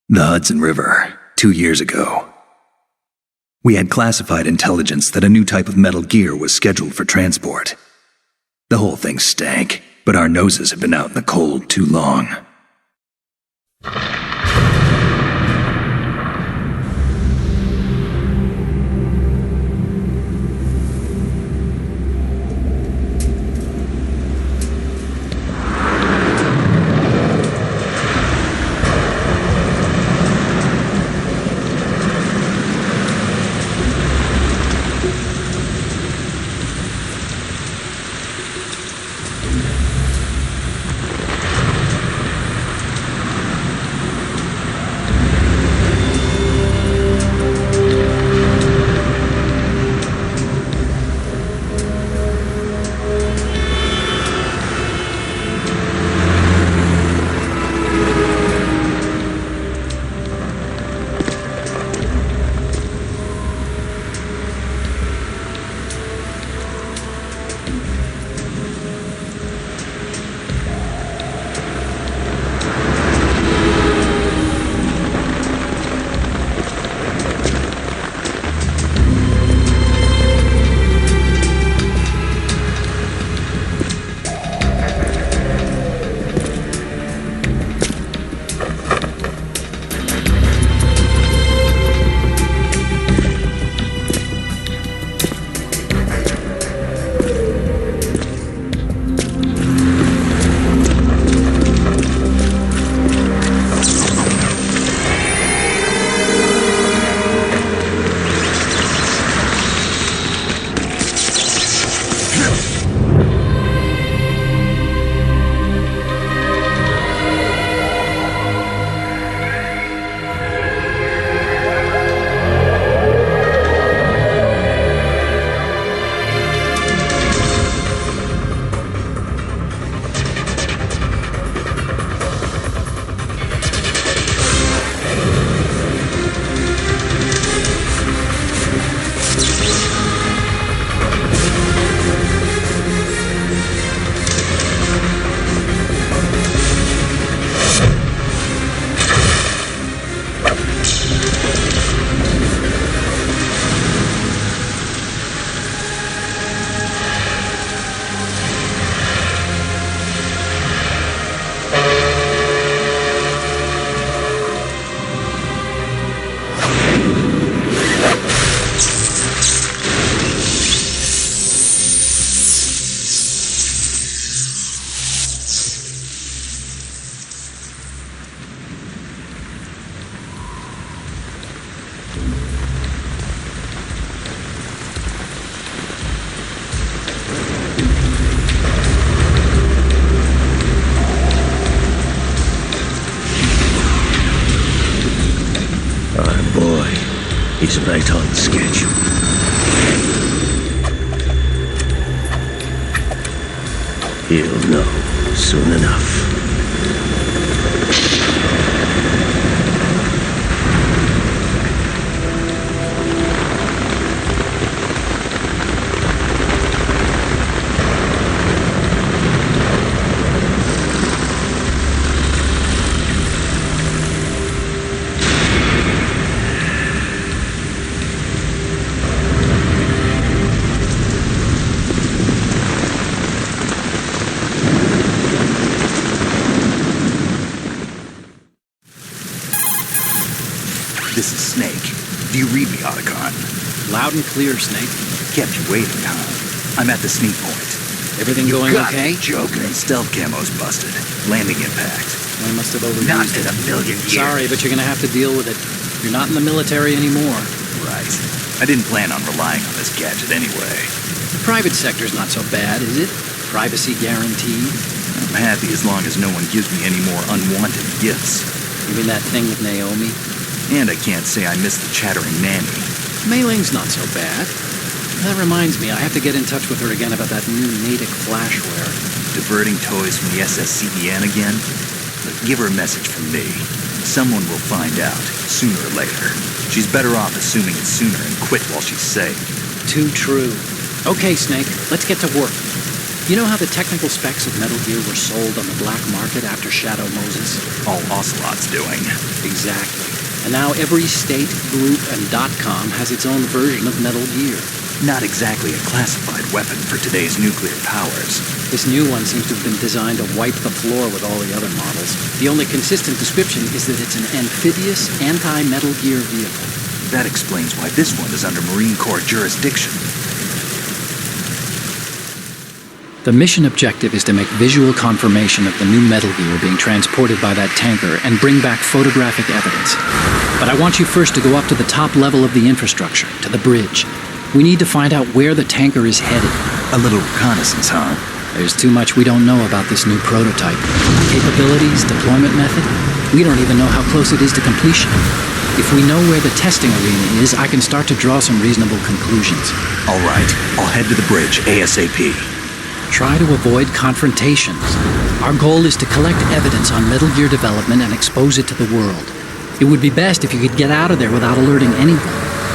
The Hudson River, 2 years ago. We had classified intelligence that a new type of metal gear was scheduled for transport. The whole thing stank, but our noses had been out in the cold too long. He's right on schedule. He'll know soon enough. This is Snake. Do you read me, Otacon? Loud and clear, Snake. Kept you waiting, huh? I'm at the sneak point. Everything going okay? Joking. Stealth camo's busted. Landing impact. I must have overused Not it. in a million years. Sorry, but you're gonna have to deal with it. You're not in the military anymore. Right. I didn't plan on relying on this gadget anyway. The private sector's not so bad, is it? Privacy guaranteed. I'm happy as long as no one gives me any more unwanted gifts. You mean that thing with Naomi? And I can't say I miss the chattering nanny. Mei Ling's not so bad. That reminds me, I have to get in touch with her again about that new Natick flashware. Diverting toys from the U.S.S CBN again? But give her a message from me. Someone will find out, sooner or later. She's better off assuming it sooner and quit while she's safe. Too true. Okay, Snake, let's get to work. You know how the technical specs of Metal Gear were sold on the black market after Shadow Moses? All Ocelot's doing. Exactly. And now every state, group, and .com has its own version of Metal Gear. Not exactly a classified weapon for today's nuclear powers. This new one seems to have been designed to wipe the floor with all the other models. The only consistent description is that it's an amphibious, anti-Metal Gear vehicle. That explains why this one is under Marine Corps jurisdiction. The mission objective is to make visual confirmation of the new Metal Gear being transported by that tanker and bring back photographic evidence. But I want you first to go up to the top level of the infrastructure, to the bridge. We need to find out where the tanker is headed. A little reconnaissance, huh? There's too much we don't know about this new prototype. Capabilities, deployment method. We don't even know how close it is to completion. If we know where the testing arena is, I can start to draw some reasonable conclusions. All right, I'll head to the bridge ASAP. Try to avoid confrontations. Our goal is to collect evidence on Metal Gear development and expose it to the world. It would be best if you could get out of there without alerting anyone.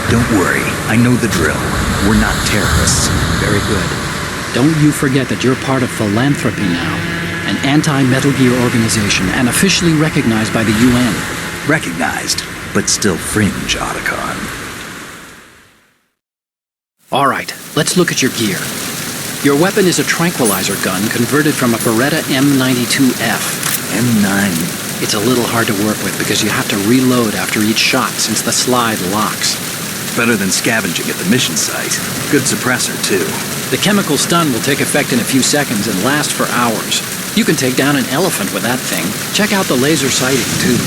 Don't worry, I know the drill. We're not terrorists. Very good. Don't you forget that you're part of Philanthropy now, an anti-Metal Gear organization and officially recognized by the UN. Recognized, but still fringe, Otacon. All right, let's look at your gear. Your weapon is a tranquilizer gun converted from a Beretta M92F. M9. It's a little hard to work with because you have to reload after each shot since the slide locks. Better than scavenging at the mission site. Good suppressor, too. The chemical stun will take effect in a few seconds and last for hours. You can take down an elephant with that thing. Check out the laser sighting, too.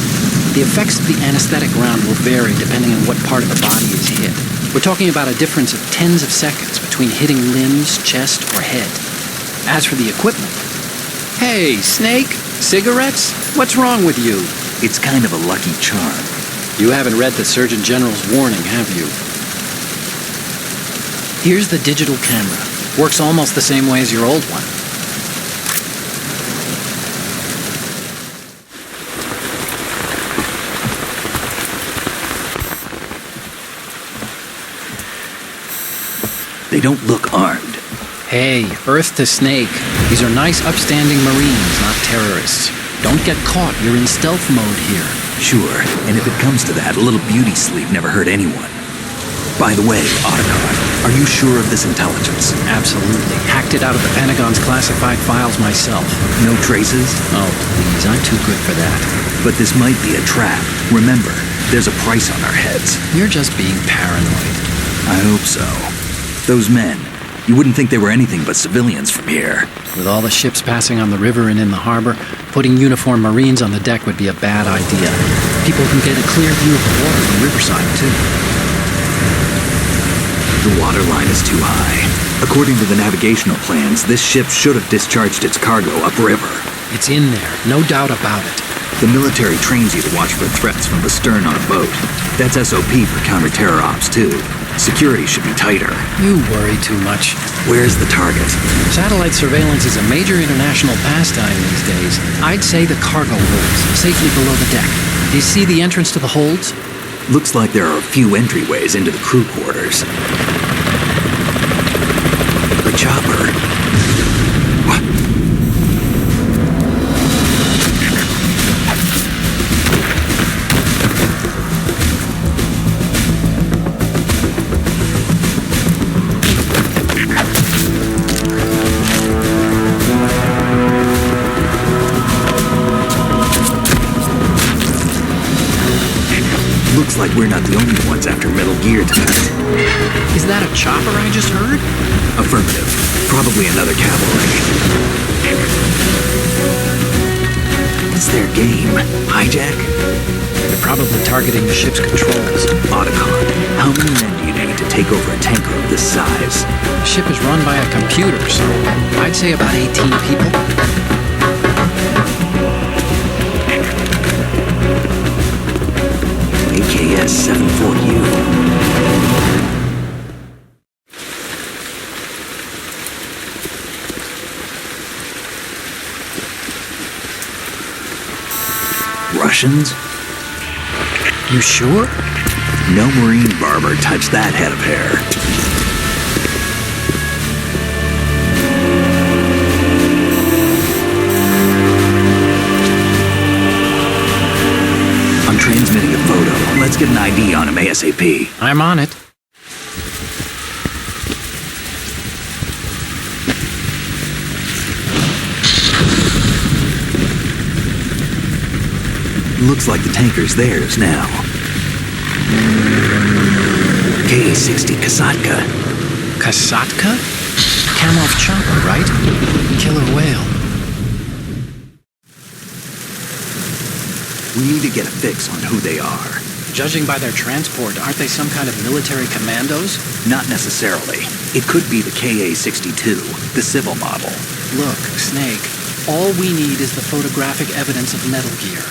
The effects of the anesthetic round will vary depending on what part of the body is hit. We're talking about a difference of tens of seconds between hitting limbs, chest, or head. As for the equipment... Hey, Snake? Cigarettes? What's wrong with you? It's kind of a lucky charm. You haven't read the Surgeon General's warning, have you? Here's the digital camera. Works almost the same way as your old one. They don't look armed. Hey, Earth to Snake. These are nice, upstanding Marines, not terrorists. Don't get caught. You're in stealth mode here. Sure, and if it comes to that, a little beauty sleep never hurt anyone. By the way, Otacon, are you sure of this intelligence? Absolutely. Hacked it out of the Pentagon's classified files myself. No traces? Oh, please, I'm too good for that. But this might be a trap. Remember, there's a price on our heads. You're just being paranoid. I hope so. Those men, you wouldn't think they were anything but civilians from here. With all the ships passing on the river and in the harbor, putting uniformed Marines on the deck would be a bad idea. People can get a clear view of the water and riverside, too. The water line is too high. According to the navigational plans, this ship should have discharged its cargo upriver. It's in there, no doubt about it. The military trains you to watch for threats from the stern on a boat. That's SOP for counter-terror ops, too. Security should be tighter. You worry too much. Where's the target? Satellite surveillance is a major international pastime these days. I'd say the cargo holds, safely below the deck. Do you see the entrance to the holds? Looks like there are a few entryways into the crew quarters. The chopper. What? Looks like we're not the only ones after Metal Gear tonight. Is that a chopper I just heard? Affirmative. Probably another cavalry. It's their game. Hijack? They're probably targeting the ship's controls. Otacon, how many men do you need to take over a tanker of this size? The ship is run by a computer, so I'd say about 18 people. AKS 74U. Russians? You sure? No Marine barber touched that head of hair. Let's get an ID on him ASAP. I'm on it. Looks like the tanker's theirs now. K-60 Kasatka. Kasatka? Kamov chopper, right? Killer whale. We need to get a fix on who they are. Judging by their transport, aren't they some kind of military commandos? Not necessarily. It could be the KA-62, the civil model. Look, Snake, all we need is the photographic evidence of Metal Gear.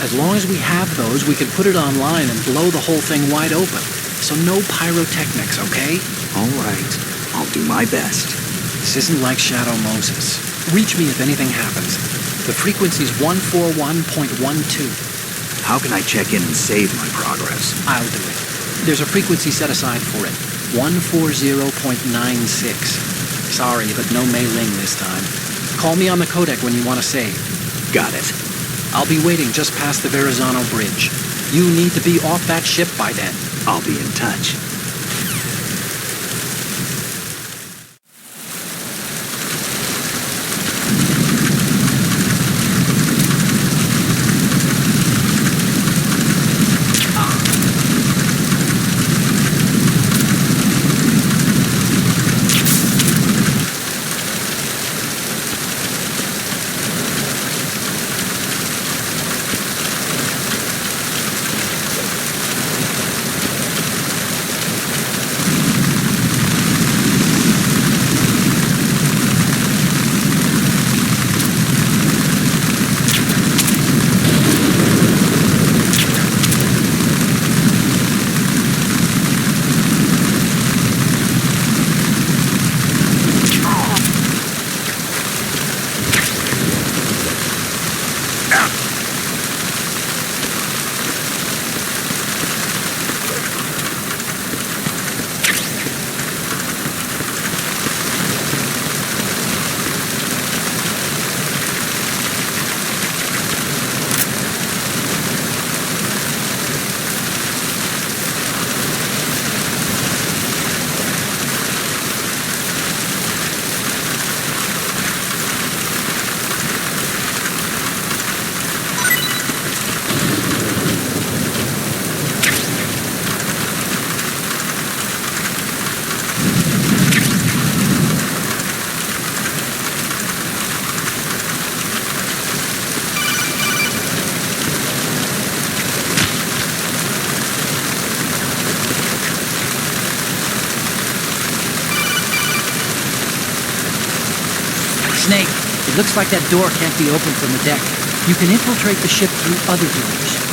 As long as we have those, we can put it online and blow the whole thing wide open. So no pyrotechnics, okay? All right. I'll do my best. This isn't like Shadow Moses. Reach me if anything happens. The frequency's 141.12. How can I check in and save my progress? I'll do it. There's a frequency set aside for it. 140.96. Sorry, but no Mei Ling this time. Call me on the codec when you want to save. Got it. I'll be waiting just past the Verrazano Bridge. You need to be off that ship by then. I'll be in touch. Snake, it looks like that door can't be opened from the deck. You can infiltrate the ship through other doors.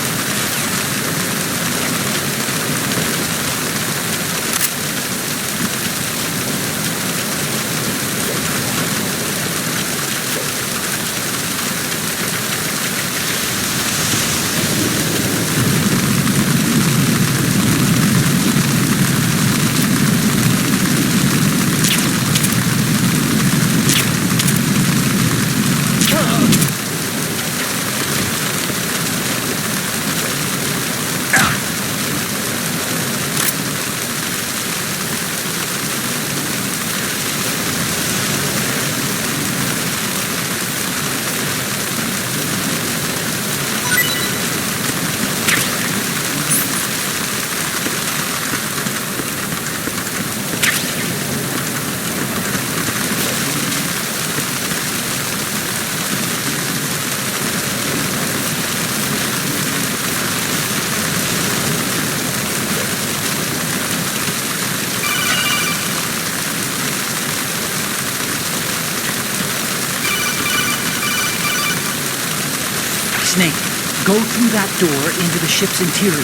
Snake, go through that door into the ship's interior.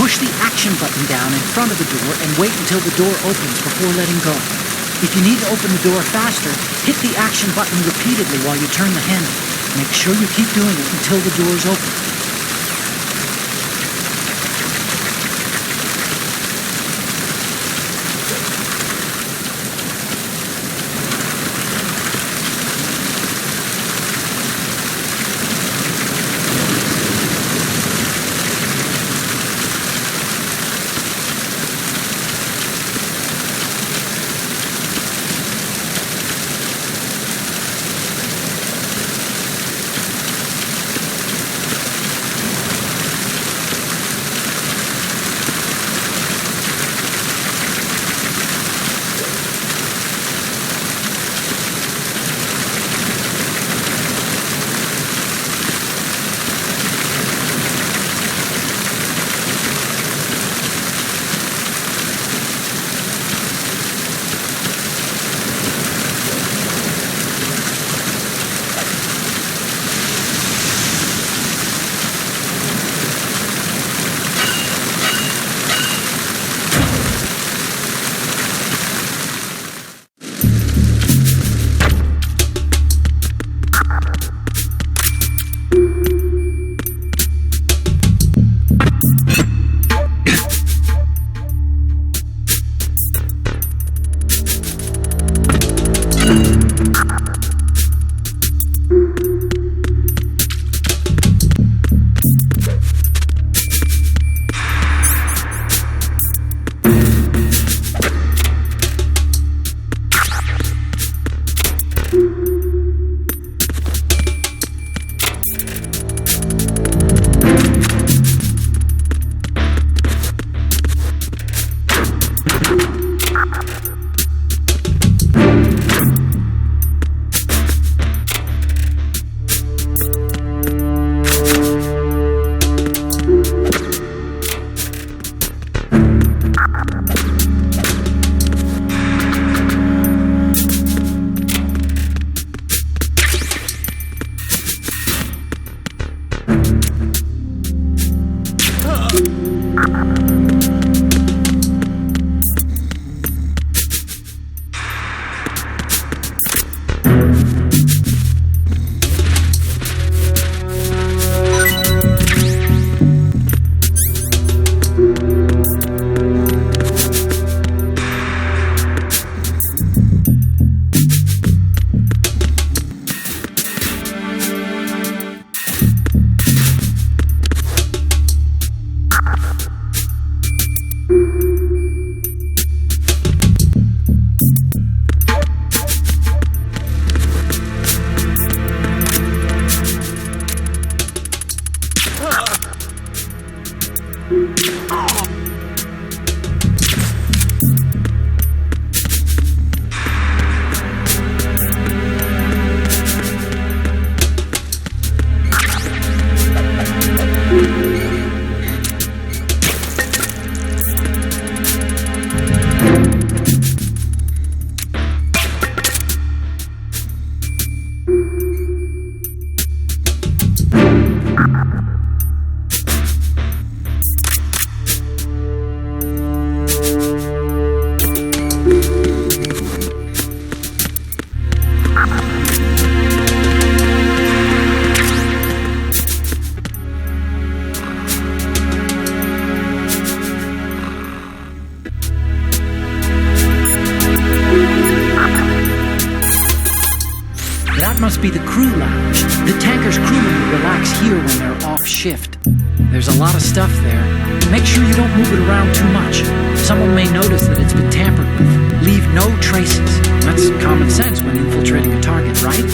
Push the action button down in front of the door and wait until the door opens before letting go. If you need to open the door faster, hit the action button repeatedly while you turn the handle. Make sure you keep doing it until the door is open. Must be the crew lounge. The tanker's crewmen relax here when they're off shift. There's a lot of stuff there. Make sure you don't move it around too much. Someone may notice that it's been tampered with. Leave no traces. That's common sense when infiltrating a target, right?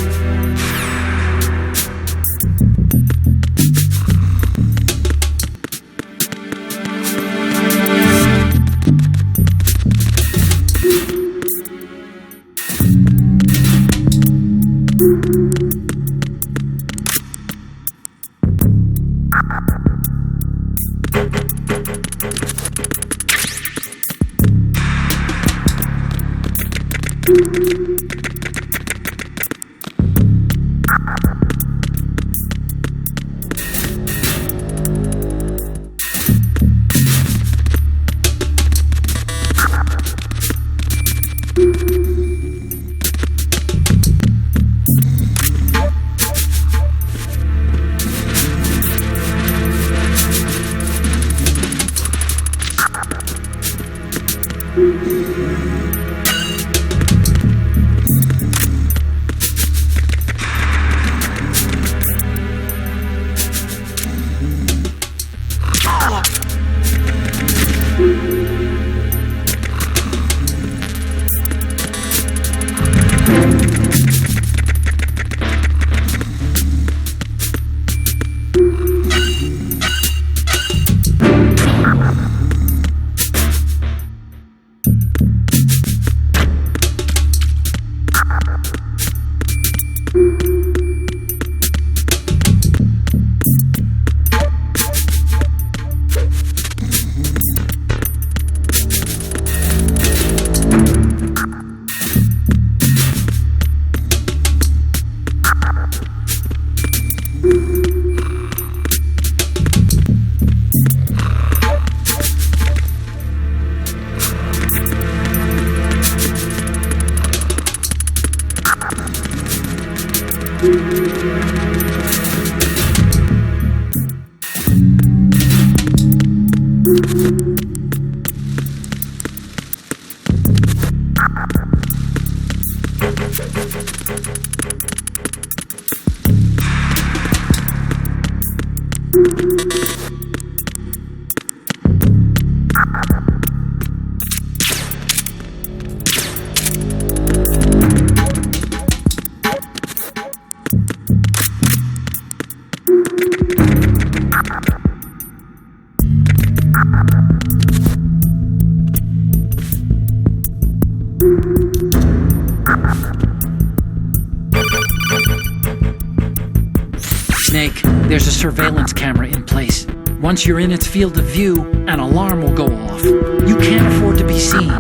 There's a surveillance camera in place. Once you're in its field of view, an alarm will go off. You can't afford to be seen.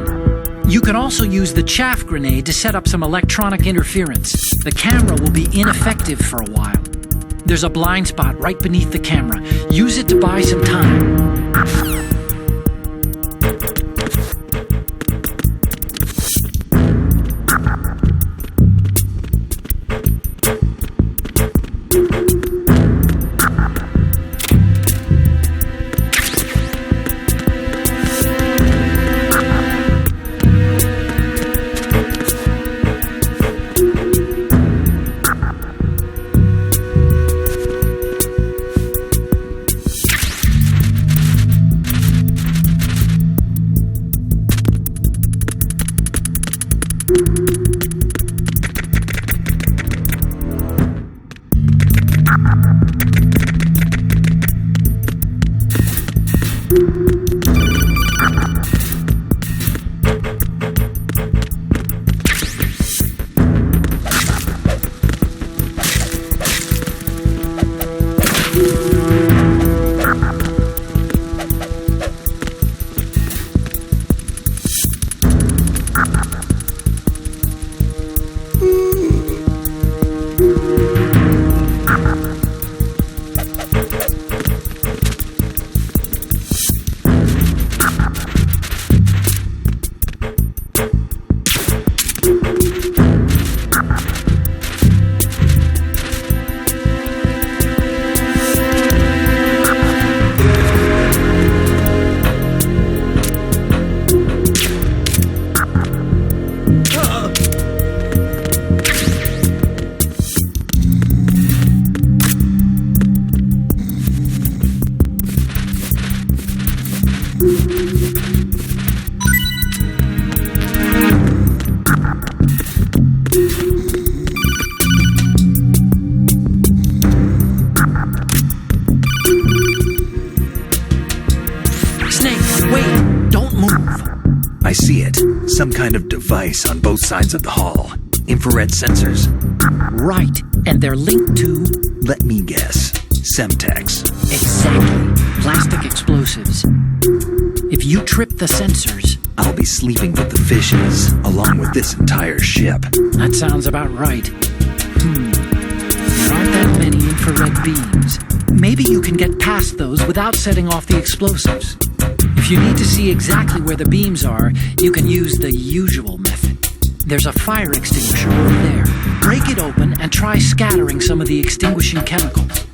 You can also use the chaff grenade to set up some electronic interference. The camera will be ineffective for a while. There's a blind spot right beneath the camera. Use it to buy some time. Some kind of device on both sides of the hall. Infrared sensors. Right, and they're linked to... Let me guess. Semtex. Exactly. Plastic explosives. If you trip the sensors... I'll be sleeping with the fishes, along with this entire ship. That sounds about right. There aren't that many infrared beams. Maybe you can get past those without setting off the explosives. If you need to see exactly where the beams are, you can use the usual method. There's a fire extinguisher over there. Break it open and try scattering some of the extinguishing chemicals.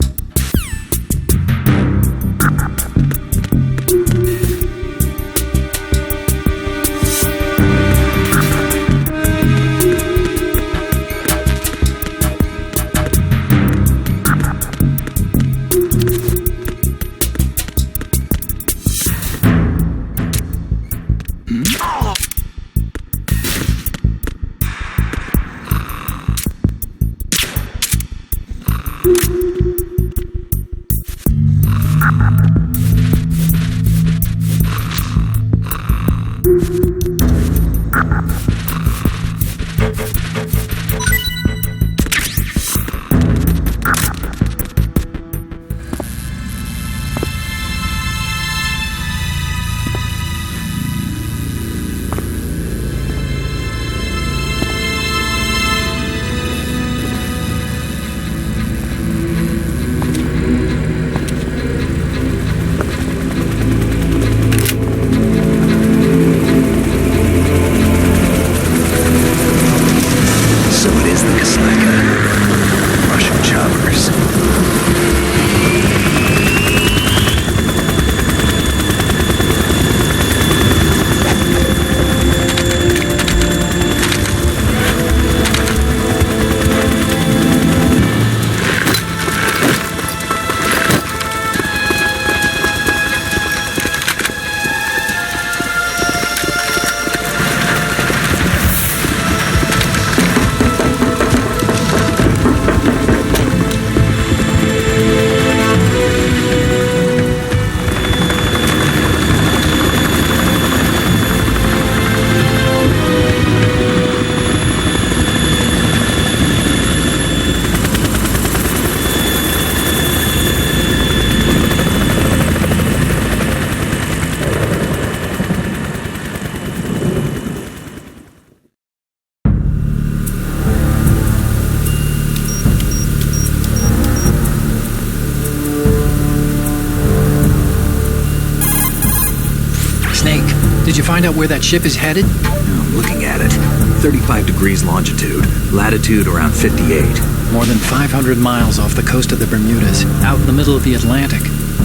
find out where that ship is headed? I'm looking at it. 35 degrees longitude, latitude around 58. More than 500 miles off the coast of the Bermudas, out in the middle of the Atlantic.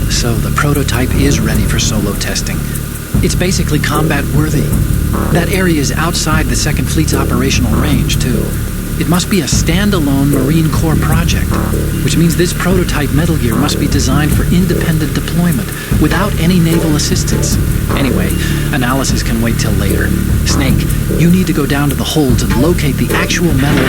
So the prototype is ready for solo testing. It's basically combat-worthy. That area is outside the Second Fleet's operational range, too. It must be a standalone Marine Corps project, which means this prototype Metal Gear must be designed for independent deployment, without any naval assistance. Anyway, analysis can wait till later. Snake, you need to go down to the holds and locate the actual metal...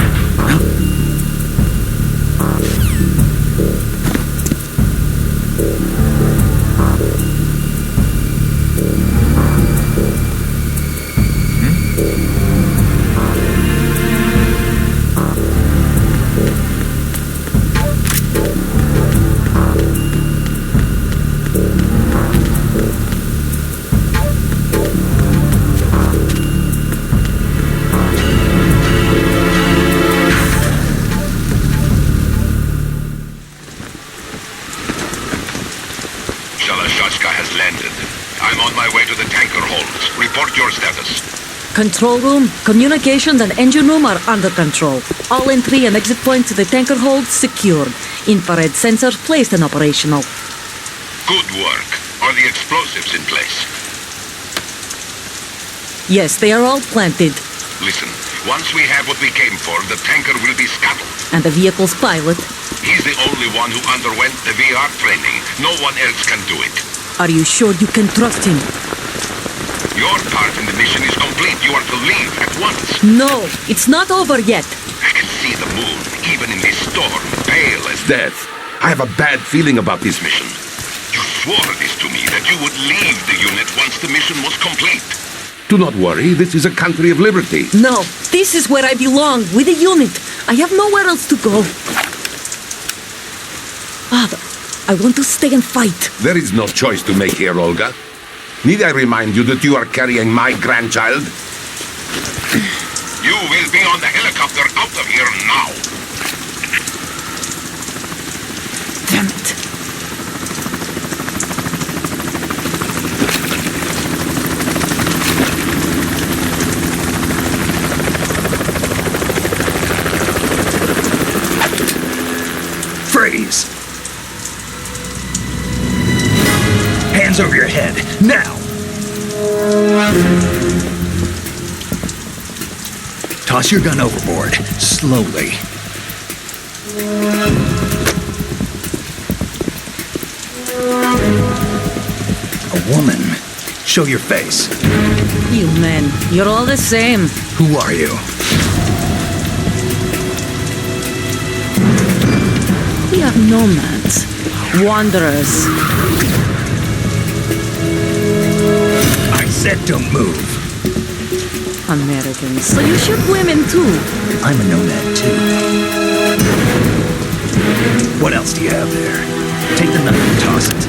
Control room, communications and engine room are under control. All entry and exit points to the tanker hold secured. Infrared sensors placed and operational. Good work. Are the explosives in place? Yes, they are all planted. Listen, once we have what we came for, the tanker will be scuttled. And the vehicle's pilot? He's the only one who underwent the VR training. No one else can do it. Are you sure you can trust him? Your part in the mission is complete. You are to leave at once. No, it's not over yet. I can see the moon, even in this storm, pale as Death. I have a bad feeling about this mission. You swore this to me, that you would leave the unit once the mission was complete. Do not worry, this is a country of liberty. No, this is where I belong, with the unit. I have nowhere else to go. Father, I want to stay and fight. There is no choice to make here, Olga. Need I remind you that you are carrying my grandchild? You will be on the helicopter out of here now. Damn it. Freeze! Hands over your head, now! Toss your gun overboard, slowly. A woman. Show your face. You men, you're all the same. Who are you? We are nomads, wanderers. I said don't move. Americans, so you shoot women too. I'm a nomad too. What else do you have there? Take the knife and toss it.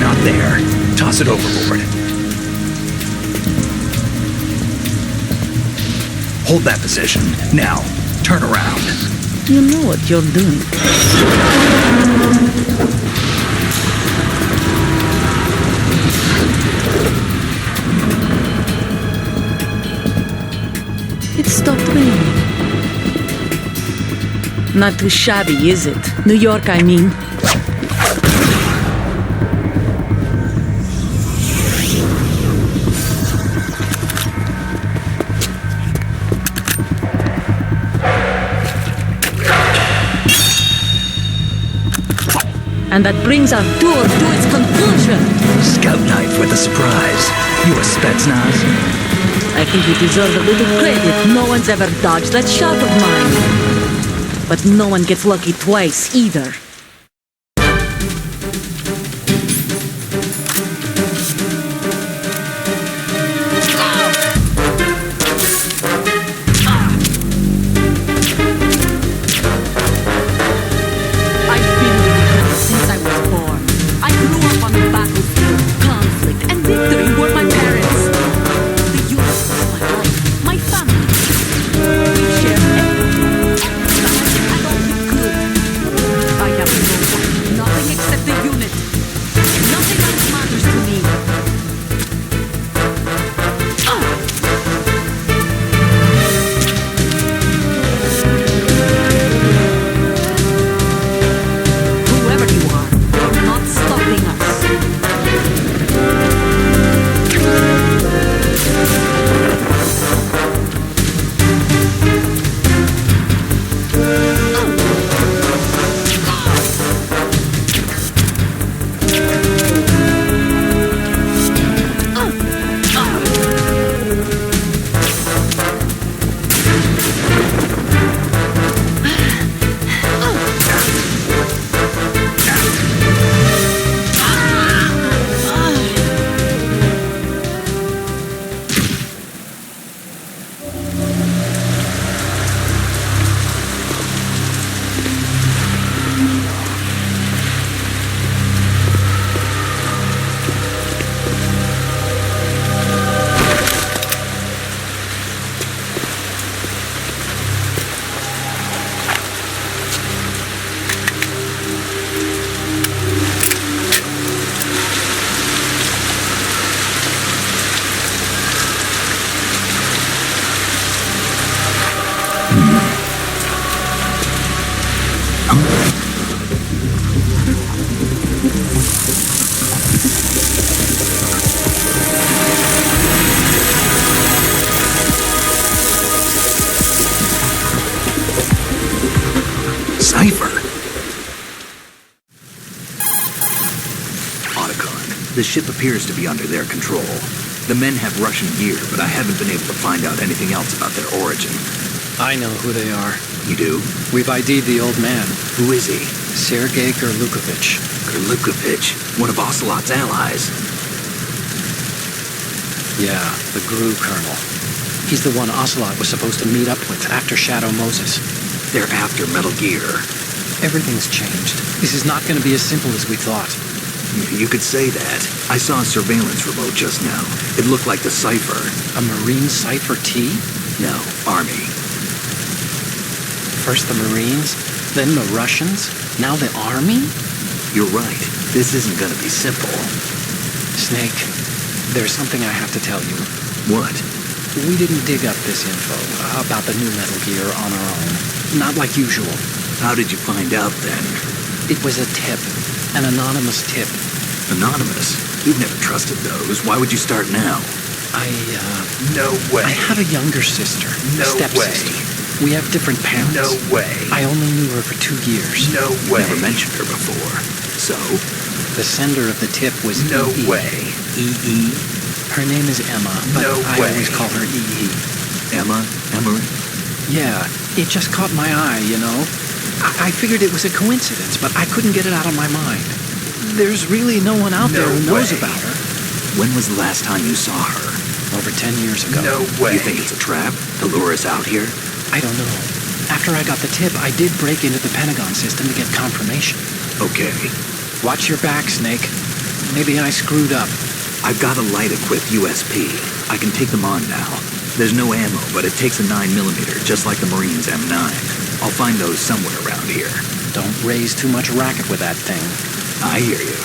Not there. Toss it overboard. Hold that position. Now, turn around. You know what you're doing. It stopped raining. Not too shabby, is it? New York, I mean. And that brings our tour to its conclusion. Scout knife with a surprise. U.S. Spetsnaz. I think you deserve a little credit. No one's ever dodged that shot of mine. But no one gets lucky twice, either. I have Cipher. Otacon, the ship appears to be under their control. The men have Russian gear, but I haven't been able to find out anything else about their origin. I know who they are. You do? We've ID'd the old man. Who is he? Sergei Gurlukovich. Gurlukovich, one of Ocelot's allies. Yeah, the GRU colonel. He's the one Ocelot was supposed to meet up with after Shadow Moses. They're after Metal Gear. Everything's changed. This is not going to be as simple as we thought. You could say that. I saw a surveillance remote just now. It looked like the cipher. A Marine Cipher T? No, Army. First the Marines, then the Russians, now the Army? You're right. This isn't going to be simple. Snake, there's something I have to tell you. What? We didn't dig up this info about the new Metal Gear on our own. Not like usual. How did you find out then? It was a tip. An anonymous tip. Anonymous? You've never trusted those. Why would you start now? No way. I have a younger sister. No stepsister. way. We have different parents. No way. I only knew her for 2 years. No way. Never mentioned her before. So? The sender of the tip was No E.E. way. E.E.? Her name is Emma, but No I way. always call her E.E. Emma? Emery? Yeah, it just caught my eye, you know? I figured it was a coincidence, but I couldn't get it out of my mind. There's really no one out there who knows way. about her. When was the last time you saw her? Over 10 years ago. No way. You think it's a trap? To lure us out here? I don't know. After I got the tip, I did break into the Pentagon system to get confirmation. Okay. Watch your back, Snake. Maybe I screwed up. I've got a light-equipped USP. I can take them on now. There's no ammo, but it takes a 9mm, just like the Marines' M9. I'll find those somewhere around here. Don't raise too much racket with that thing. I hear you.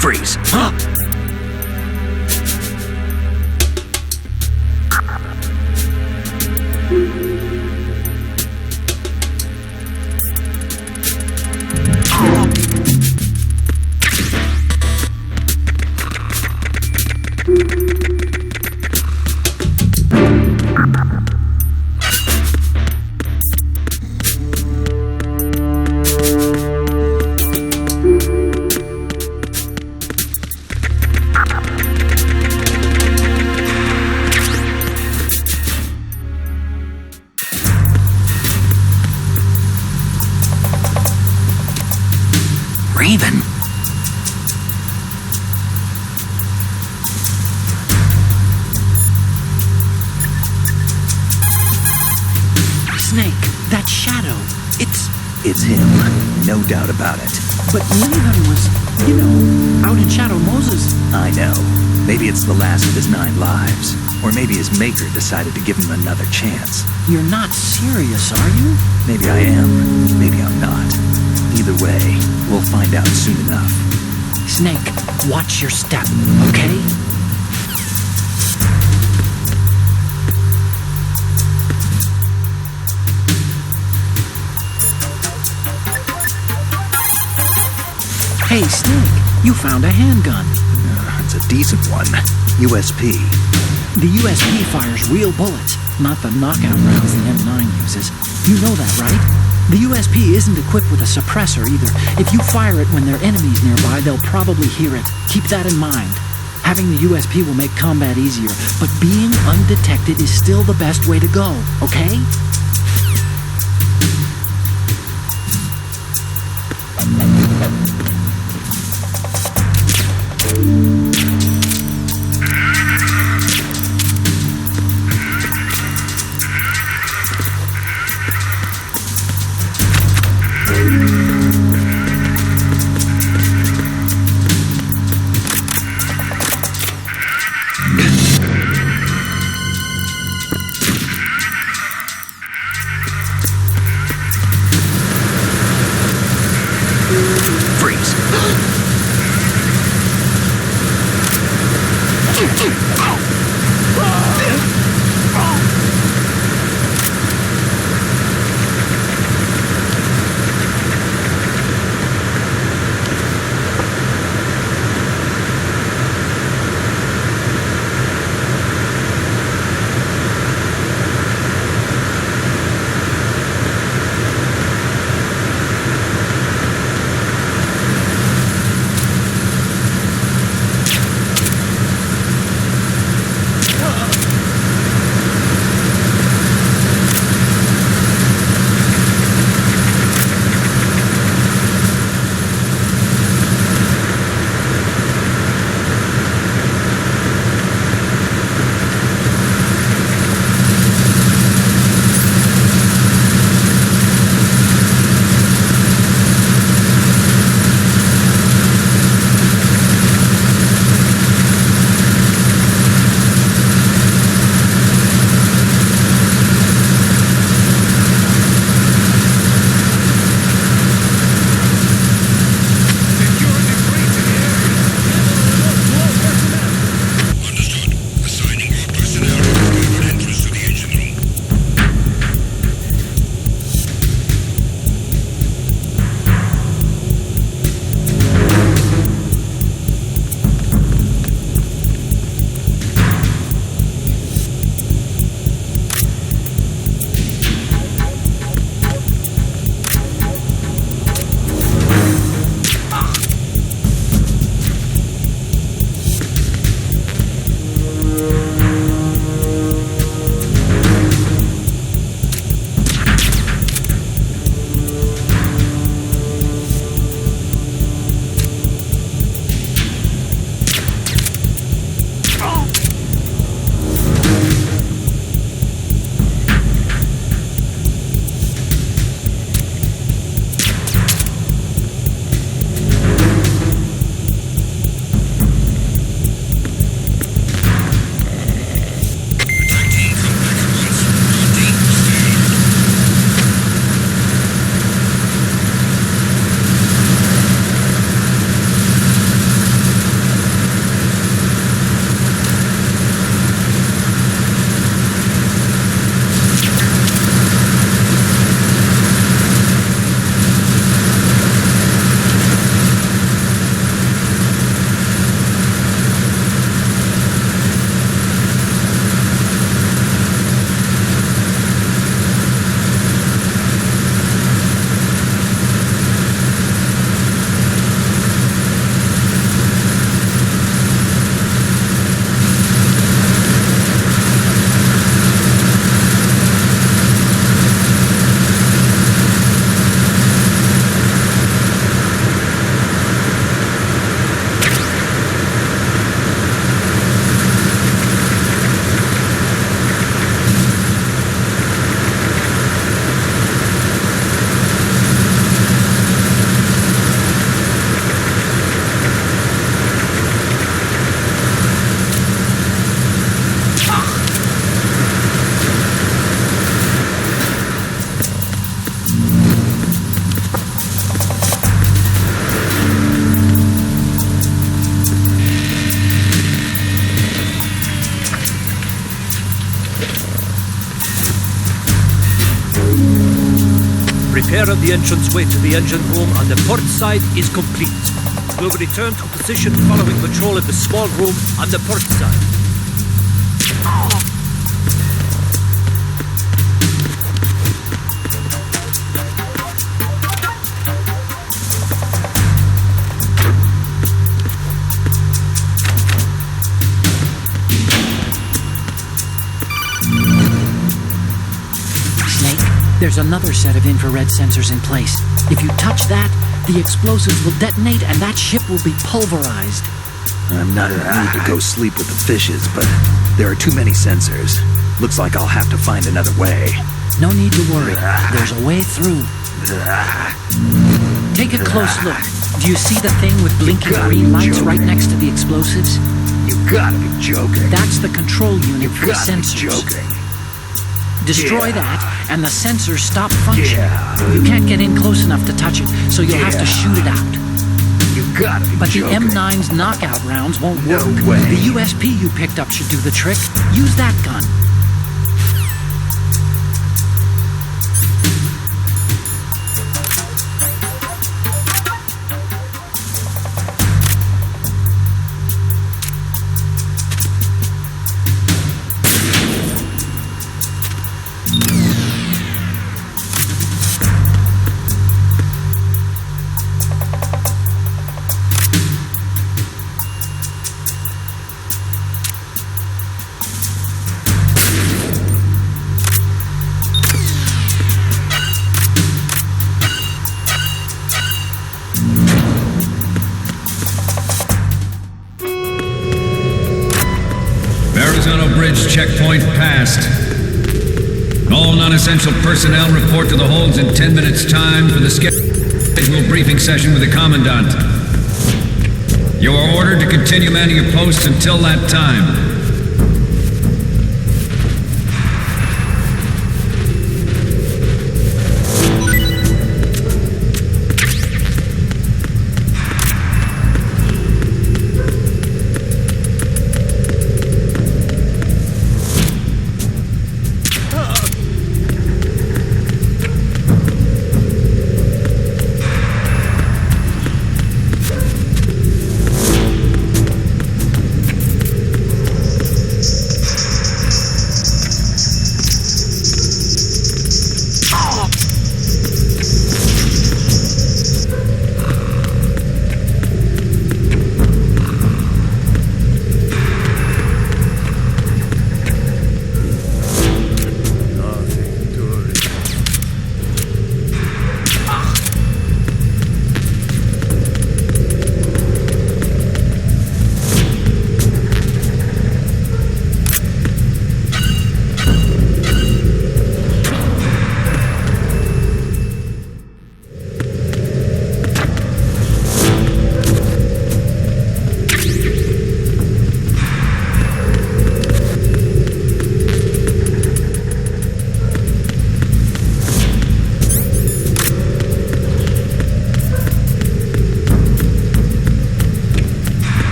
Freeze. Huh? Raven. Snake, that shadow, It's him. No doubt about it. but Raven was, out in Shadow Moses. I know. Maybe it's the last of his 9 lives. Or maybe his maker decided to give him another chance. You're not serious, are you? Maybe I am. Maybe I'm not. Either way, we'll find out soon enough. Snake, watch your step, okay? Hey, Snake, you found a handgun. It's a decent one. USP. The USP fires real bullets, not the knockout rounds the M9 uses. You know that, right? The USP isn't equipped with a suppressor either. If you fire it when there are enemies nearby, they'll probably hear it. Keep that in mind. Having the USP will make combat easier, but being undetected is still the best way to go, okay? Freeze. Repair of the entranceway to the engine room on the port side is complete. We'll return to position following patrol of the small room on the port side. There's another set of infrared sensors in place. If you touch that, the explosives will detonate and that ship will be pulverized. I'm not in the mood to go sleep with the fishes, but there are too many sensors. Looks like I'll have to find another way. No need to worry. There's a way through. Take a close look. Do you see the thing with blinking green lights right next to the explosives? You gotta be joking. That's the control unit for the sensors. Joking. Destroy that, and the sensors stop functioning. You can't get in close enough to touch it, so you'll have to shoot it out. You gotta be But joking. the M9's knockout rounds won't work. No way. The USP you picked up should do the trick. Use that gun. Checkpoint passed. All non-essential personnel report to the holds in 10 minutes' time for the scheduled briefing session with the Commandant. You are ordered to continue manning your posts until that time.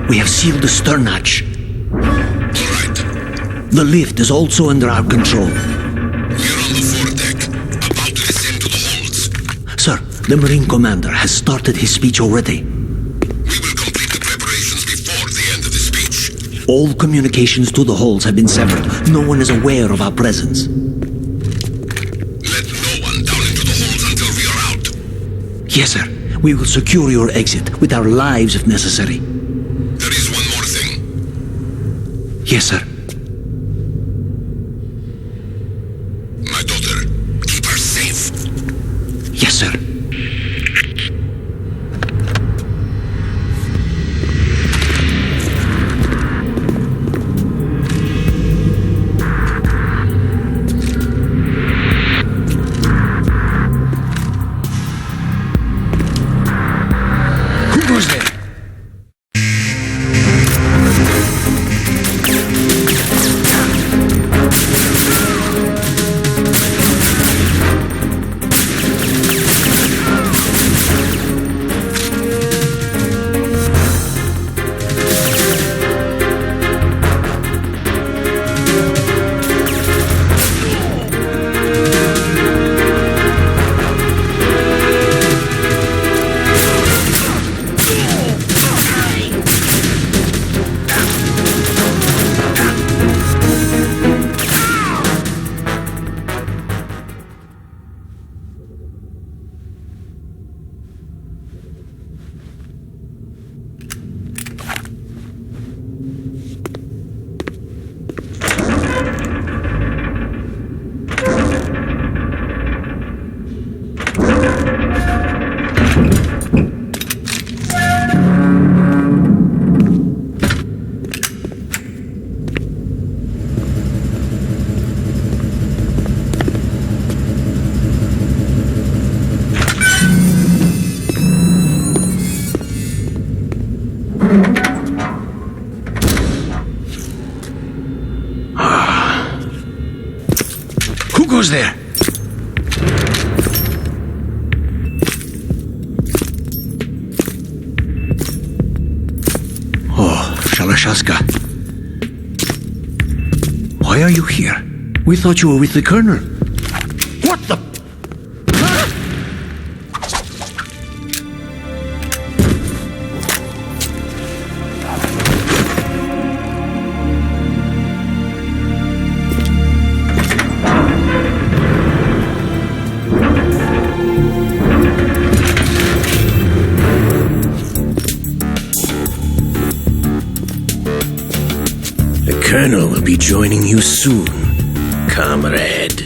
We have sealed the stern hatch. All right. The lift is also under our control. We're on the foredeck, about to descend to the holds. Sir, the Marine Commander has started his speech already. We will complete the preparations before the end of the speech. All communications to the holds have been severed. No one is aware of our presence. Let no one down into the holds until we are out. Yes, sir. We will secure your exit with our lives if necessary. There is one more thing. Yes, sir. goes there? Who goes there? Oh, Shalashaska. Why are you here? We thought you were with the Colonel. What the... The Colonel will be joining you soon, comrade.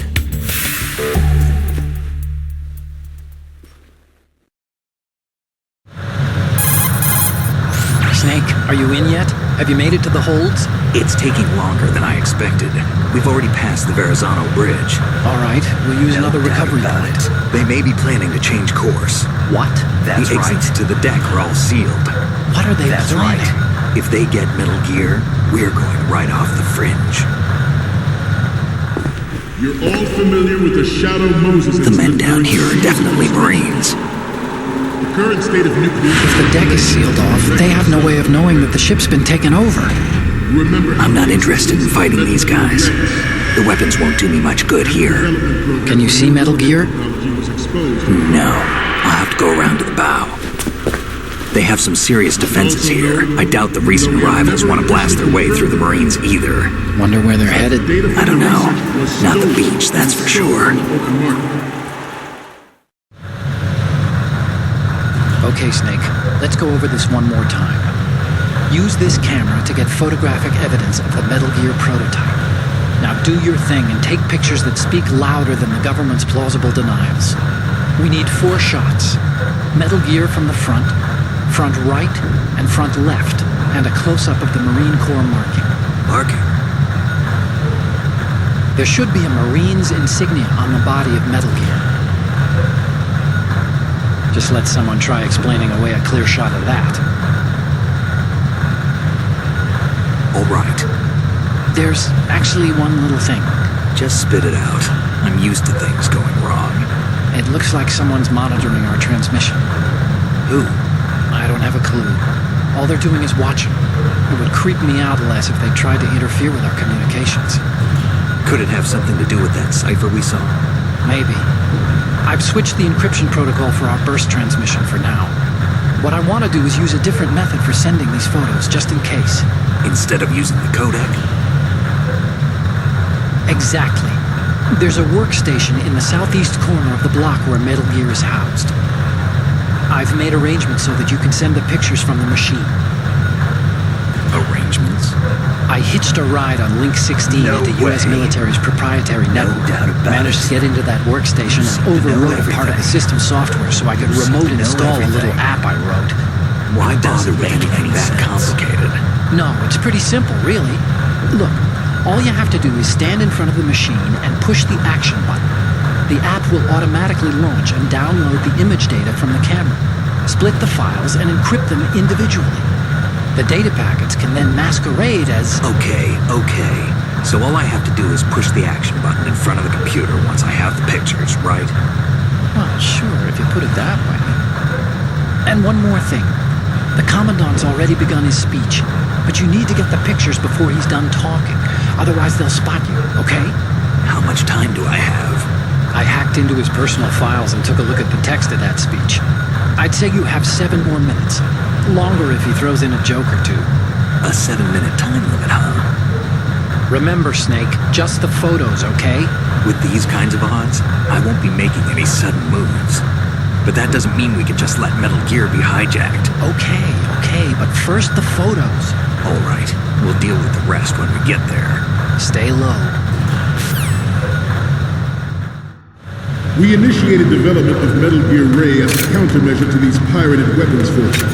Snake, are you in yet? Have you made it to the holds? It's taking longer than I expected. We've already passed the Verrazano Bridge. All right, we'll use another recovery about point. it. They may be planning to change course. What? That's the exits to the deck are all sealed. What are they planning? Right. If they get Metal Gear, we're going right off the fringe. You're all familiar with the Shadow Moses The men incident. down here are definitely Marines. The current state of nuclear... If the deck is sealed off, they have no way of knowing that the ship's been taken over. Remember, I'm not interested in fighting these guys. The weapons won't do me much good here. Can you see Metal Gear? No. I'll have to go around to the bow. They have some serious defenses here. I doubt the recent arrivals want to blast their way through the Marines either. Wonder where they're headed? I don't know. Not the beach, that's for sure. Okay, Snake. Let's go over this one more time. Use this camera to get photographic evidence of the Metal Gear prototype. Now do your thing and take pictures that speak louder than the government's plausible denials. We need 4 shots. Metal Gear from the front right, and front left, and a close-up of the Marine Corps marking. Marking? There should be a Marine's insignia on the body of Metal Gear. Just let someone try explaining away a clear shot of that. All right. There's actually one little thing. Just spit it out. I'm used to things going wrong. It looks like someone's monitoring our transmission. Who? I don't have a clue. All they're doing is watching. It would creep me out less if they tried to interfere with our communications. Could it have something to do with that cipher we saw? Maybe. I've switched the encryption protocol for our burst transmission for now. What I want to do is use a different method for sending these photos, just in case. Instead of using the codec? Exactly. There's a workstation in the southeast corner of the block where Metal Gear is housed. I've made arrangements so that you can send the pictures from the machine. Arrangements? I hitched a ride on Link 16 No into U.S. way. military's proprietary network. No doubt about Managed it. to get into that workstation and overrode a part of the system software so I could remote install a little app I wrote. Why bother with anything that complicated? No, it's pretty simple, really. Look, all you have to do is stand in front of the machine and push the action button. The app will automatically launch and download the image data from the camera. split the files, and encrypt them individually. The data packets can then masquerade as... Okay. So all I have to do is push the action button in front of the computer once I have the pictures, right? Well, sure, if you put it that way. And one more thing. The Commandant's already begun his speech, but you need to get the pictures before he's done talking. Otherwise, they'll spot you, okay? How much time do I have? I hacked into his personal files and took a look at the text of that speech. I'd say you have 7 more minutes. Longer if he throws in a joke or two. A 7-minute time limit, huh? Remember, Snake, just the photos, okay? With these kinds of odds, I won't be making any sudden moves. But that doesn't mean we can just let Metal Gear be hijacked. Okay, but first the photos. All right, we'll deal with the rest when we get there. Stay low. We initiated development of Metal Gear Ray as a countermeasure to these pirated weapons forces.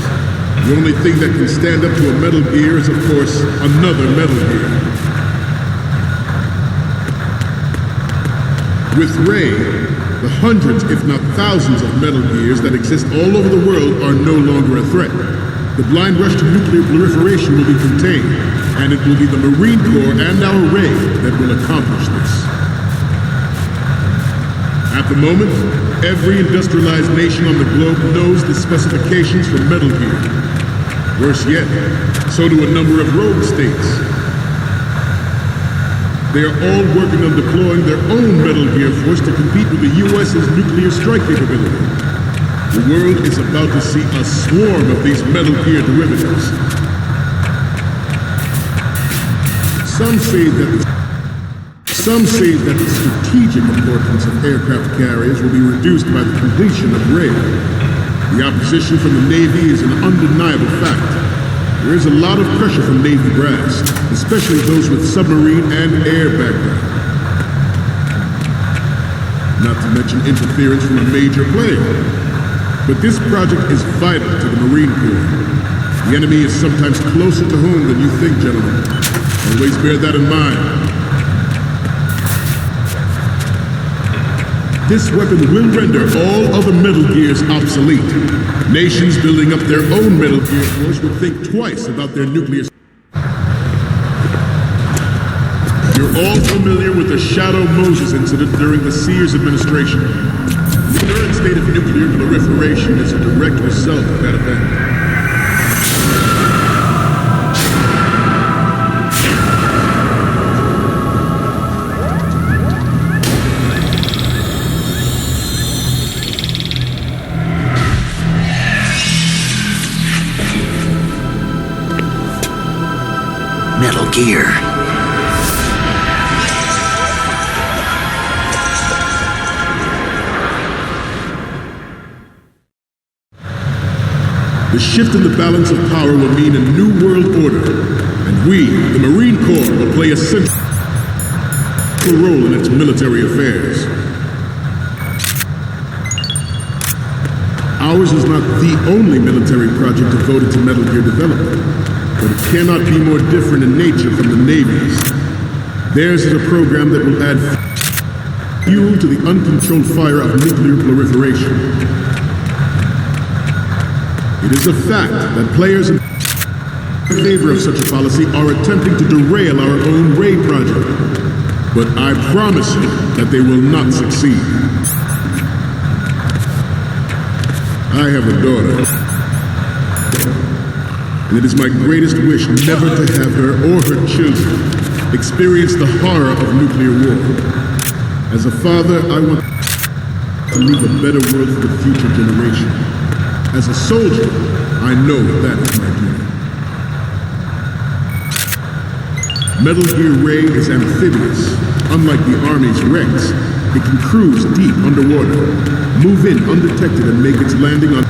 The only thing that can stand up to a Metal Gear is, of course, another Metal Gear. With Ray, the hundreds, if not thousands of Metal Gears that exist all over the world are no longer a threat. The blind rush to nuclear proliferation will be contained, and it will be the Marine Corps and our Ray that will accomplish this. At the moment, every industrialized nation on the globe knows the specifications for Metal Gear. Worse yet, so do a number of rogue states. They are all working on deploying their own Metal Gear force to compete with the U.S.'s nuclear strike capability. The world is about to see a swarm of these Metal Gear derivatives. Some say that the strategic importance of aircraft carriers will be reduced by the completion of Ray. The opposition from the Navy is an undeniable fact. There is a lot of pressure from Navy brass, especially those with submarine and air background. Not to mention interference from a major player. But this project is vital to the Marine Corps. The enemy is sometimes closer to home than you think, gentlemen. Always bear that in mind. This weapon will render all other Metal Gears obsolete. Nations building up their own Metal Gear force will think twice about their nuclear... You're all familiar with the Shadow Moses incident during the Sears administration. The current state of nuclear proliferation is a direct result of that event. Metal Gear. The shift in the balance of power will mean a new world order, and we, the Marine Corps, will play a central role in its military affairs. Ours is not the only military project devoted to Metal Gear development, but it cannot be more different in nature from the Navy's. Theirs is a program that will add fuel to the uncontrolled fire of nuclear proliferation. It is a fact that players in favor of such a policy are attempting to derail our own Ray project. But I promise you that they will not succeed. I have a daughter, and it is my greatest wish never to have her or her children experience the horror of nuclear war. As a father, I want to leave a better world for the future generation. As a soldier, I know that is my duty. Metal Gear Ray is amphibious. Unlike the Army's Rex, it can cruise deep underwater, move in undetected, and make its landing on...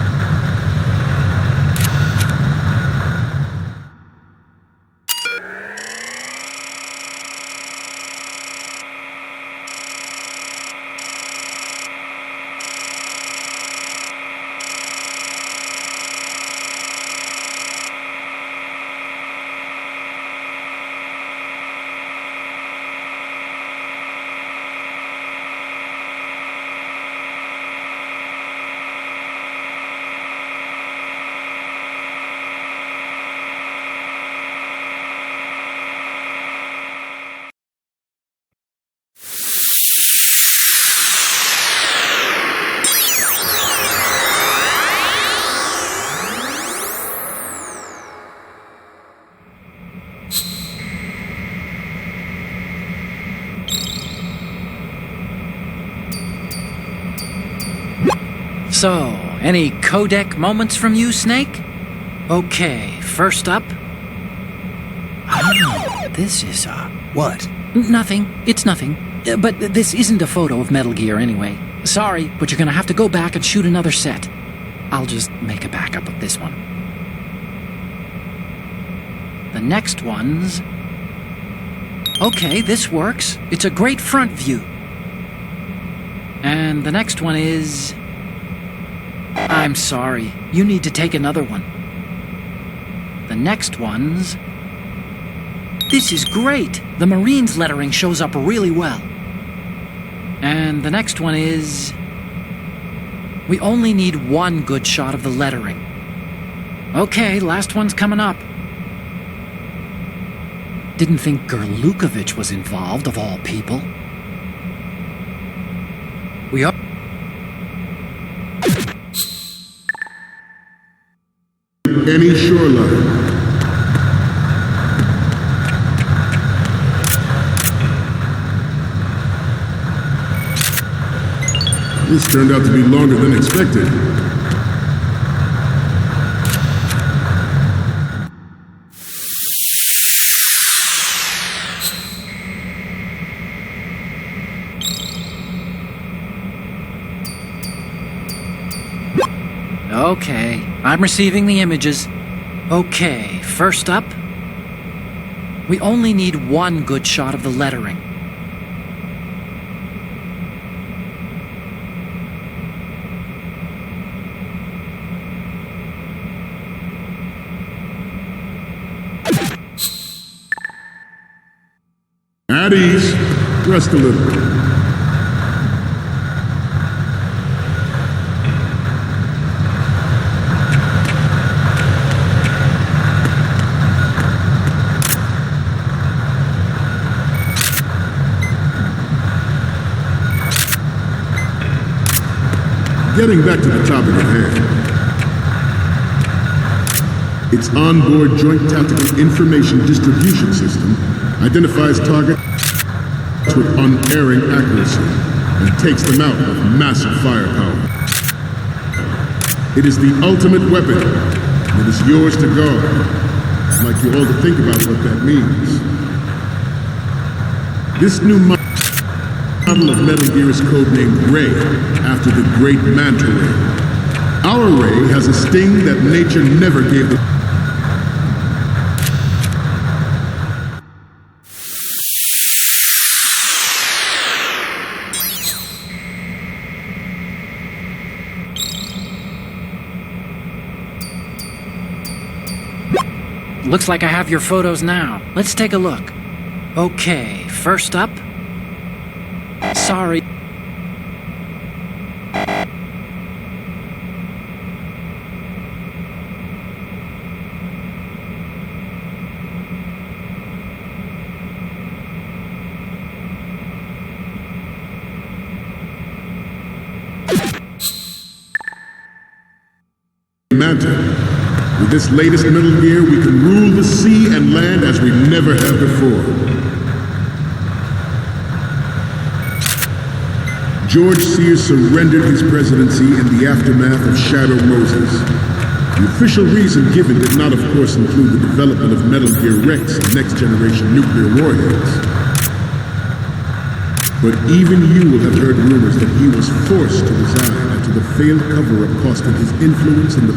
So, any codec moments from you, Snake? Okay, first up... Oh, this is, What? Nothing. It's nothing. But this isn't a photo of Metal Gear anyway. Sorry, but you're gonna have to go back and shoot another set. I'll just make a backup of this one. The next one's... Okay, this works. It's a great front view. And the next one is... I'm sorry. You need to take another one. The next one's... This is great! The Marines lettering shows up really well. And the next one is... We only need one good shot of the lettering. Okay, last one's coming up. Didn't think Gurlukovich was involved, of all people. We are... Any shoreline. This turned out to be longer than expected. Okay, I'm receiving the images. Okay, first up... We only need one good shot of the lettering. At ease. Rest a little. Getting back to the topic at hand. Its onboard Joint Tactical Information Distribution System identifies targets with unerring accuracy and takes them out with massive firepower. It is the ultimate weapon, and it is yours to guard. I'd like you all to think about what that means. This new model of Metal Gear is codenamed Ray, after the great Manta Ray. Our Ray has a sting that nature never gave the... Looks like I have your photos now. Let's take a look. Okay, first up... Sorry. Manta. With this latest Metal Gear, we can rule the sea and land as we never have before. George Sears surrendered his presidency in the aftermath of Shadow Moses. The official reason given did not, of course, include the development of Metal Gear Rex and next-generation nuclear warheads. But even you will have heard rumors that he was forced to resign after the failed cover-up cost him his influence in the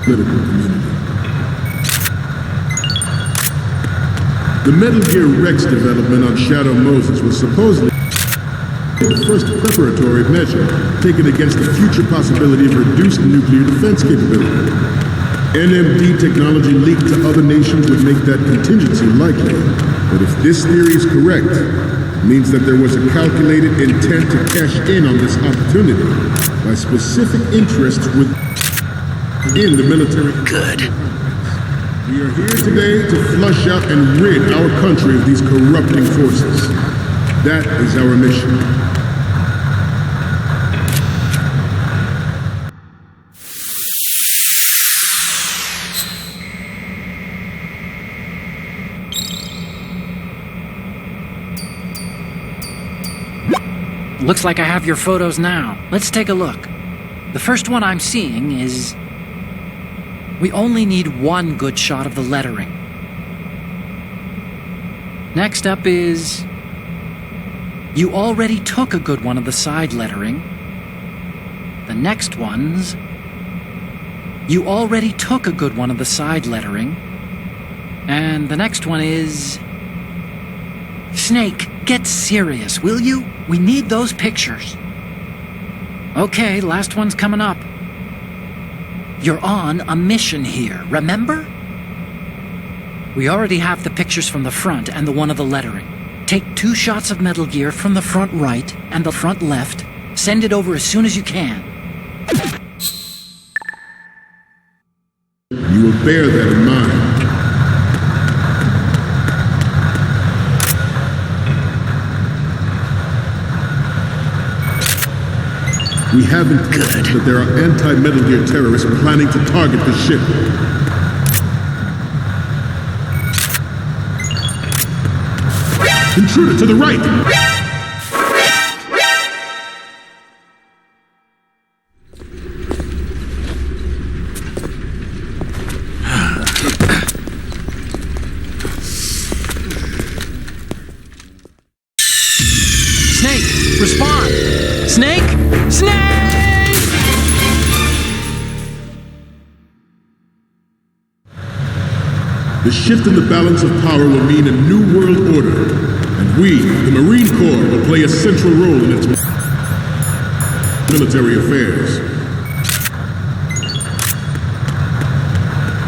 political community. The Metal Gear Rex development on Shadow Moses was supposedly the first preparatory measure taken against the future possibility of reduced nuclear defense capability. NMD technology leaked to other nations would make that contingency likely. But if this theory is correct, it means that there was a calculated intent to cash in on this opportunity by specific interests within the military. Good. We are here today to flush out and rid our country of these corrupting forces. That is our mission. Looks like I have your photos now. Let's take a look. The first one I'm seeing is... we only need one good shot of the lettering. Next up is... you already took a good one of the side lettering. The next one's... you already took a good one of the side lettering. And the next one is... Snake, get serious, will you? We need those pictures. Okay, last one's coming up. You're on a mission here, remember? We already have the pictures from the front and the one of the lettering. Take 2 shots of Metal Gear from the front right and the front left. Send it over as soon as you can. You will bear that in mind. We have intelligence that there are anti-Metal Gear terrorists planning to target the ship. Intruder to the right! Snake, respond! Snake! Snake! The shift in the balance of power will mean a new world order, and we, the Marine Corps, will play a central role in its military affairs.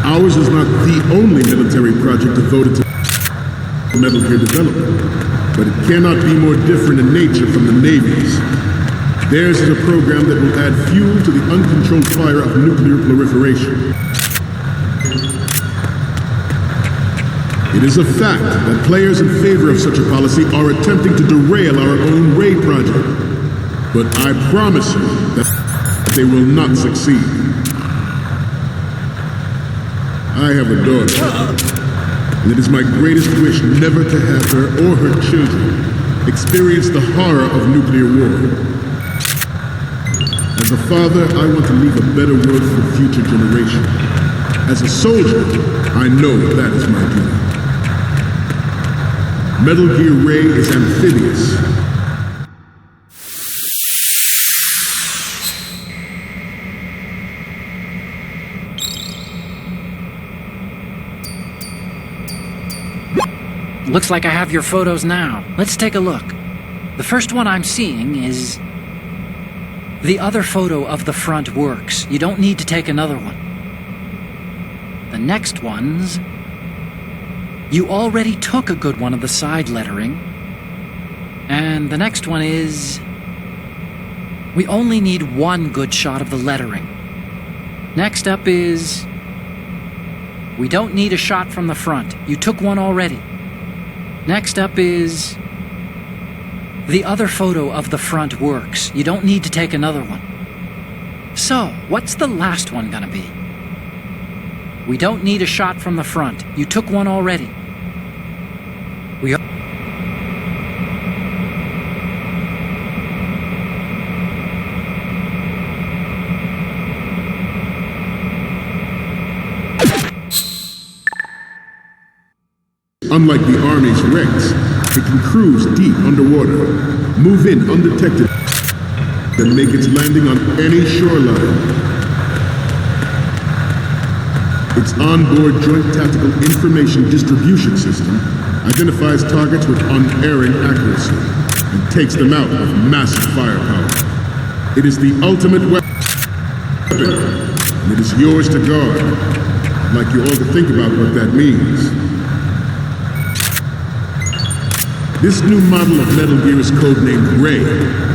Ours is not the only military project devoted to Metal Gear development, but it cannot be more different in nature from the Navy's. Theirs is a program that will add fuel to the uncontrolled fire of nuclear proliferation. It is a fact that players in favor of such a policy are attempting to derail our own Ray project. But I promise you that they will not succeed. I have a daughter, and it is my greatest wish never to have her or her children experience the horror of nuclear war. As a father, I want to leave a better world for future generations. As a soldier, I know that is my duty. Metal Gear Ray is amphibious. Looks like I have your photos now. Let's take a look. The first one I'm seeing is... the other photo of the front works. You don't need to take another one. The next one's... you already took a good one of the side lettering. And the next one is... we only need one good shot of the lettering. Next up is... we don't need a shot from the front. You took one already. Next up is... the other photo of the front works. You don't need to take another one. So, what's the last one gonna be? We don't need a shot from the front. You took one already. We... Unlike the Army's Rex, it can cruise deep underwater, move in undetected, and make its landing on any shoreline. Its onboard Joint Tactical Information Distribution System identifies targets with unerring accuracy and takes them out with massive firepower. It is the ultimate weapon, and it is yours to guard. I'd like you all to think about what that means. This new model of Metal Gear is codenamed Ray,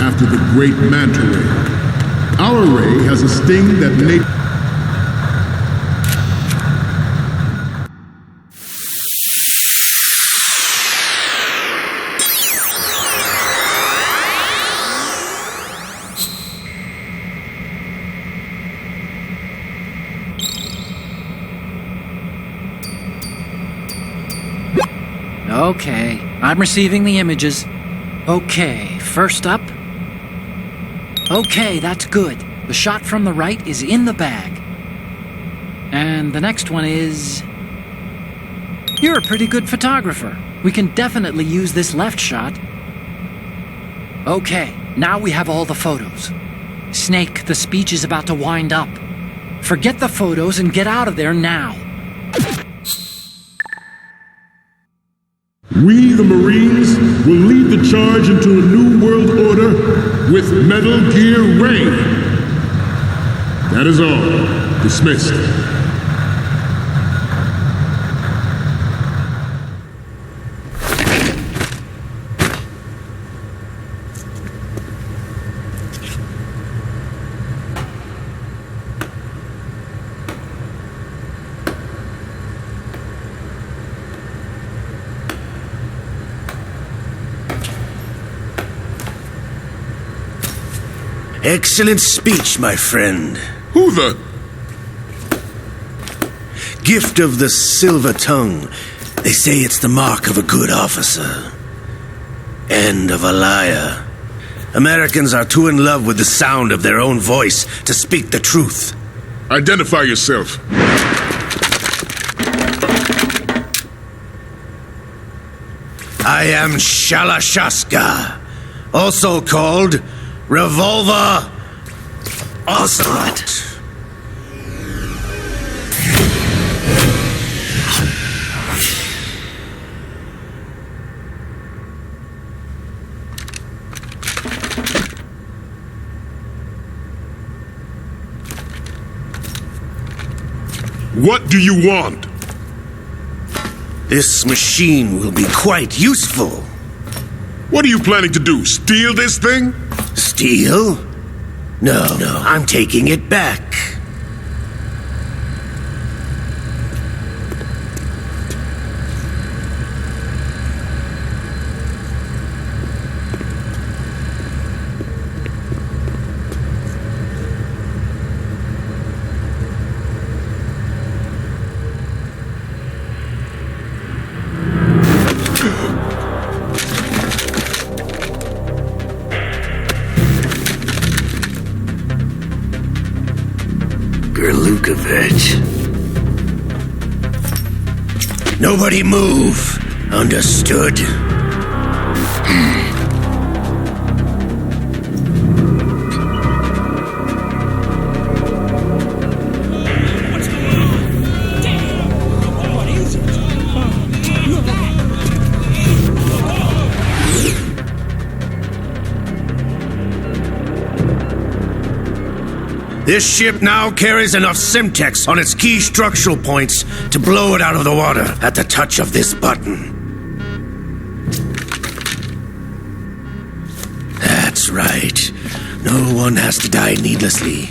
after the great Manta Ray. Our Ray has a sting that may... Okay, I'm receiving the images. Okay, first up. Okay, that's good. The shot from the right is in the bag. And the next one is... You're a pretty good photographer. We can definitely use this left shot. Okay, now we have all the photos. Snake, the speech is about to wind up. Forget the photos and get out of there now. We, the Marines, will lead the charge into a new world order with Metal Gear Ray. That is all. Dismissed. Excellent speech, my friend. Who the... Gift of the silver tongue. They say it's the mark of a good officer. And of a liar. Americans are too in love with the sound of their own voice to speak the truth. Identify yourself. I am Shalashaska, also called Revolver Ocelot. What do you want? This machine will be quite useful. What are you planning to do? Steal this thing? Steal? No, I'm taking it back. Gurlukovich. Nobody move. Understood? This ship now carries enough Simtex on its key structural points to blow it out of the water at the touch of this button. That's right. No one has to die needlessly.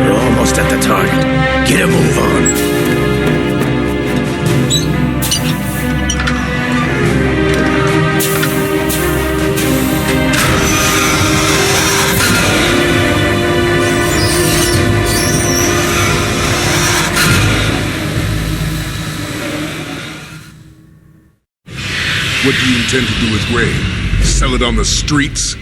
We're almost at the target. Get a move on. What do you intend to do with Ray? Sell it on the streets?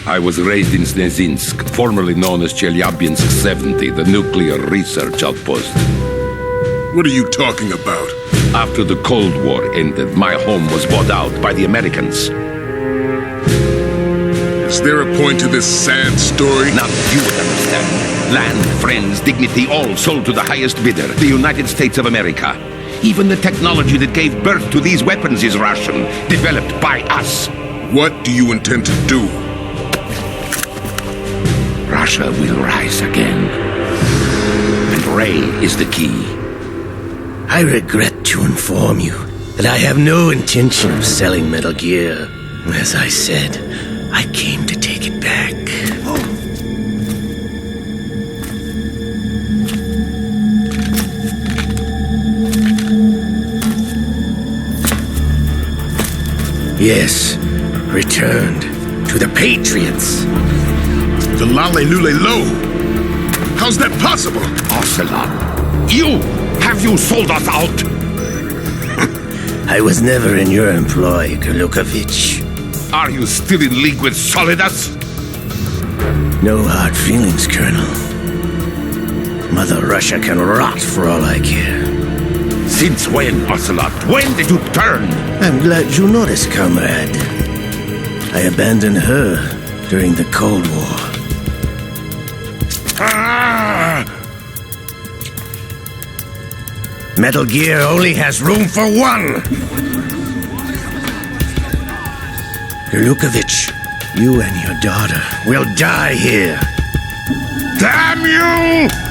I was raised in Snezhinsk, formerly known as Chelyabinsk 70, the nuclear research outpost. What are you talking about? After the Cold War ended, my home was bought out by the Americans. Is there a point to this sad story? Now you would understand. Land, friends, dignity, all sold to the highest bidder, the United States of America. Even the technology that gave birth to these weapons is Russian, developed by us. What do you intend to do? Russia will rise again. And Ray is the key. I regret to inform you that I have no intention of selling Metal Gear. As I said, I came to take it back. Yes, returned to the Patriots. The Lale Lule Lo. How How's that possible? Ocelot, have you sold us out? I was never in your employ, Gurlukovich. Are you still in league with Soldados? No hard feelings, Colonel. Mother Russia can rot for all I care. Since when, Ocelot? When did you turn? I'm glad you noticed, comrade. I abandoned her during the Cold War. Metal Gear only has room for one! Gurlukovich, you and your daughter will die here. Damn you!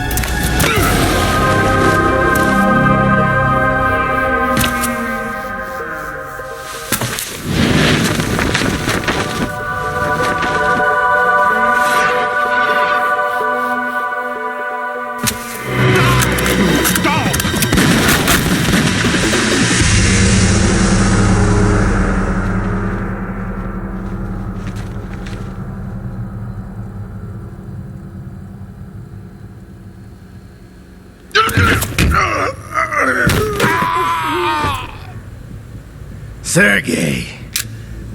Sergei,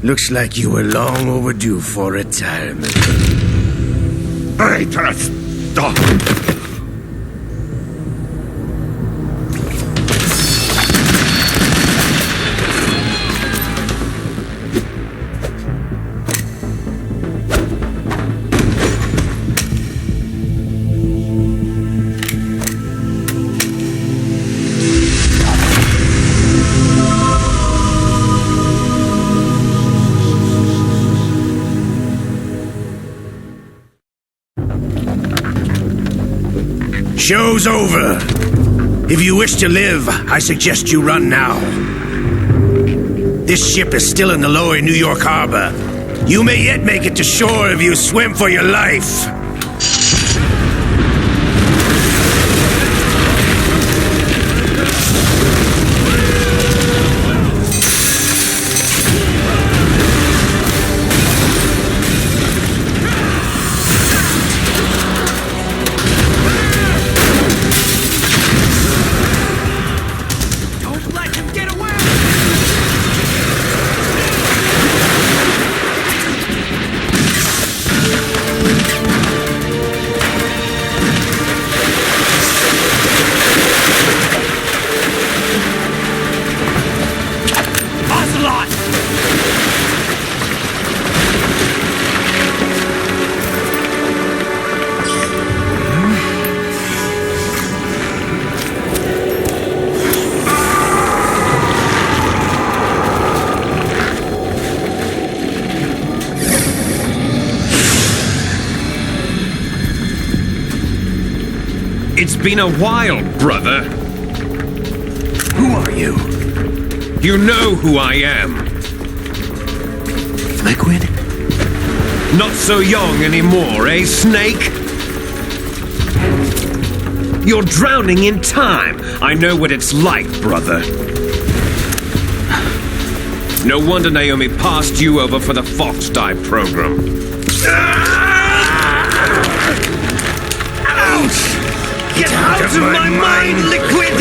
looks like you were long overdue for retirement. Traitorous dog! Show's over. If you wish to live, I suggest you run now. This ship is still in the lower New York harbor. You may yet make it to shore if you swim for your life. It's been a while, brother. Who are you? You know who I am. Liquid? Not so young anymore, eh, Snake? You're drowning in time. I know what it's like, brother. No wonder Naomi passed you over for the Fox Die program. Ouch! Get out of my mind, Liquid!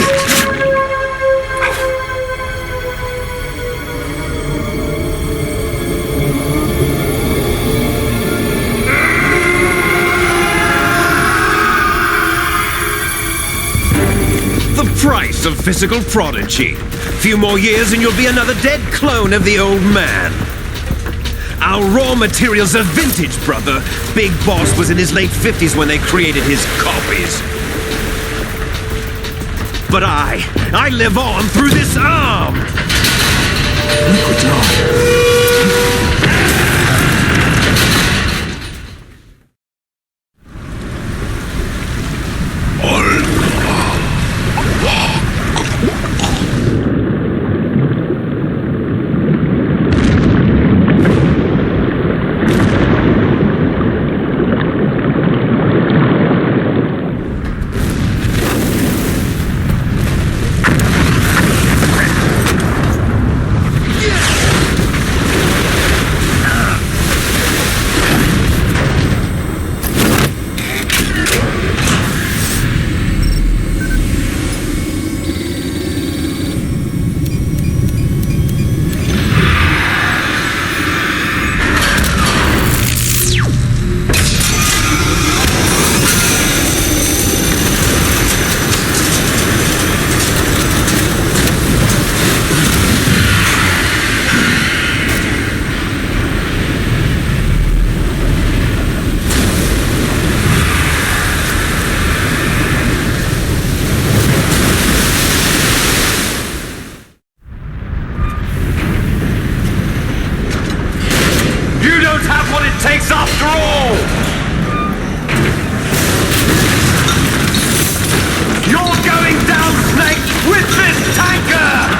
The price of physical prodigy. Few more years and you'll be another dead clone of the old man. Our raw materials are vintage, brother. Big Boss was in his late 50s when they created his copies. But I live on through this arm! Liquid's on. takes after all! You're going down, Snake, with this tanker!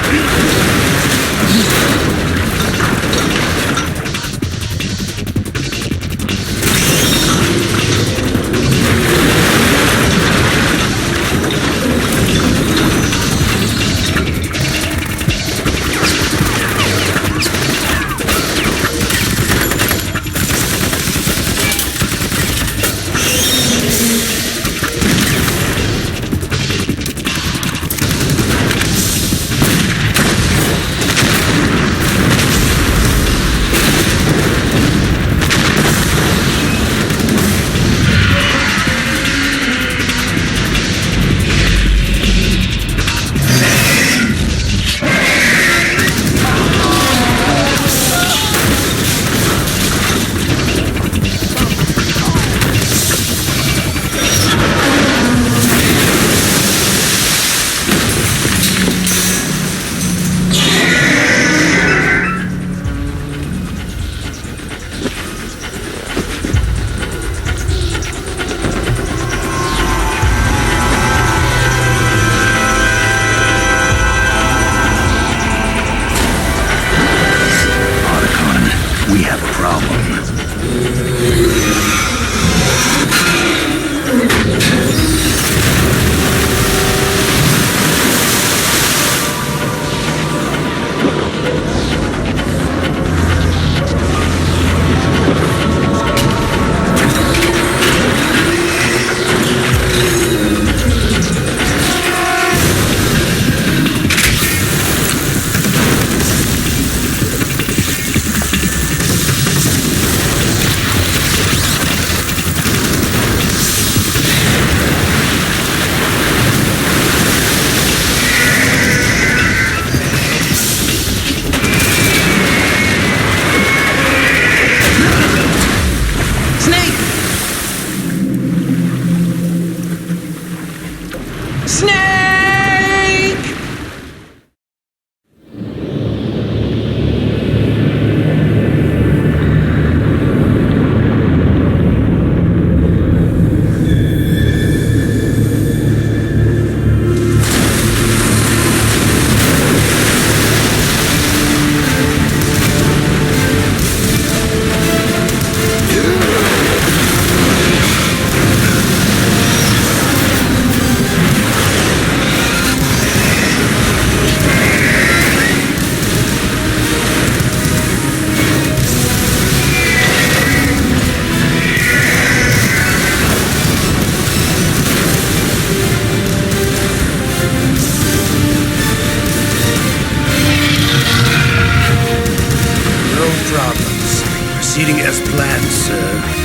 Proceeding as planned, sir.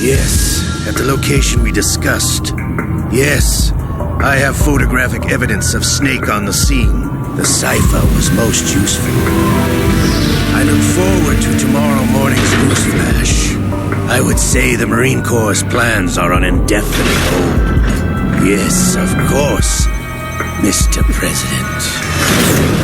Yes, at the location we discussed. Yes, I have photographic evidence of Snake on the scene. The cipher was most useful. I look forward to tomorrow morning's news flash. I would say the Marine Corps' plans are on indefinite hold. Yes, of course, Mr. President.